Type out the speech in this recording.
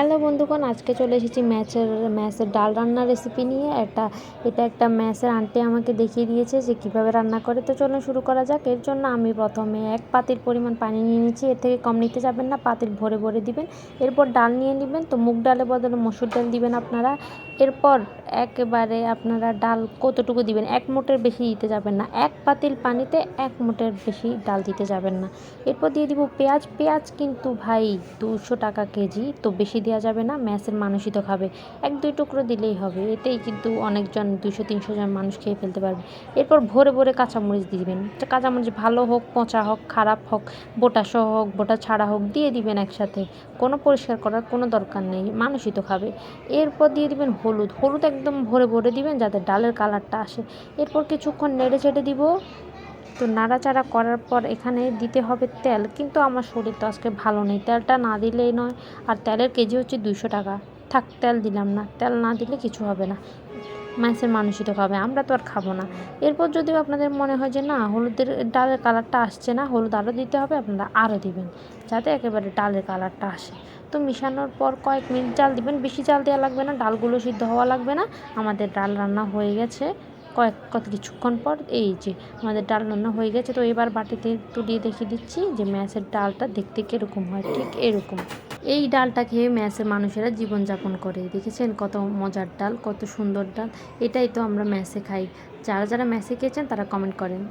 Hello বন্ধুগণ, আজকে চলে এসেছি ম্যাশের ডাল রান্নার রেসিপি নিয়ে। এটা একটা ম্যাশের আন্টি আমাকে দেখিয়ে দিয়েছে যে কীভাবে রান্না করে। তো চলুন শুরু করা যাক। এর জন্য আমি প্রথমে 1 পাতিল পরিমাণ পানি নিয়ে নিচ্ছি। এর থেকে কম নিতে যাবেন না, পাতিল ভরে ভরে দিবেন। এরপর ডাল নিয়ে নেবেন, তো মুগ ডালের বদলে মসুর ডাল দিবেন আপনারা। এরপর একেবারে আপনারা ডাল কতটুকু দিবেন, 1 মুঠের বেশি দিতে যাবেন না। 1 পাতিল পানিতে 1 মুঠের বেশি ডাল দিতে যাবেন না। এরপর দিয়ে দিব পেঁয়াজ কিন্তু ভাই 200 টাকা কেজি, তো বেশি দেওয়া যাবে না, ম্যাশের মানুষই তো খাবে। 1-2 টুকরো দিলেই হবে, এতেই কিন্তু অনেকজন 200-300 জন মানুষ খেয়ে ফেলতে পারবে। এরপর ভরে ভরে কাঁচামরিচ দিবেন। কাঁচামরিচ ভালো হোক, পচা হোক, খারাপ হোক, বোটা সহ হোক, বোটা ছাড়া হোক, দিয়ে দিবেন একসাথে। কোনো পরিষ্কার করার কোনো দরকার নেই, মানুষই তো খাবে। এরপর দিয়ে দিবেন হলুদ একদম ভরে ভরে দিবেন যাতে ডালের কালারটা আসে। এরপর কিছুক্ষণ নেড়ে চেড়ে দিব। তো নাড়াচাড়া করার পর এখানে দিতে হবে তেল, কিন্তু আমার শরীর তো আজকে ভালো নেই, তেলটা না দিলেই নয়। আর তেলের কেজি হচ্ছে 200 টাকা। থাক, তেল দিলাম না, তেল না দিলে কিছু হবে না, ম্যাশের মানুষই তো খাবে, আমরা তো আর খাবো না। এরপর যদি আপনাদের মনে হয় যে না, হলুদের ডালের কালারটা আসছে না, হলুদ আরও দিতে হবে, আপনারা আরও দিবেন যাতে একেবারে ডালের কালারটা আসে। তো মিশানোর পর কয়েক মিনিট জাল দিবেন, বেশি জাল দেওয়া লাগবে না, ডালগুলো সিদ্ধ হওয়া লাগবে না। আমাদের ডাল রান্না হয়ে গেছে। কিছুক্ষণ পর এই যে আমাদের ডাল রান্না হয়ে গেছে। তো এবার বাটিতে তুলিয়ে দেখিয়ে দিচ্ছি যে ম্যাশের ডালটা দেখতে কীরকম হয়, ঠিক এরকম। এই ডালটা খেয়ে ম্যাশের মানুষেরা জীবনযাপন করে। দেখেছেন কত মজার ডাল, কত সুন্দর ডাল। এটাই তো আমরা ম্যাশে খাই। যারা যারা ম্যাশে খেয়েছেন তারা কমেন্ট করেন।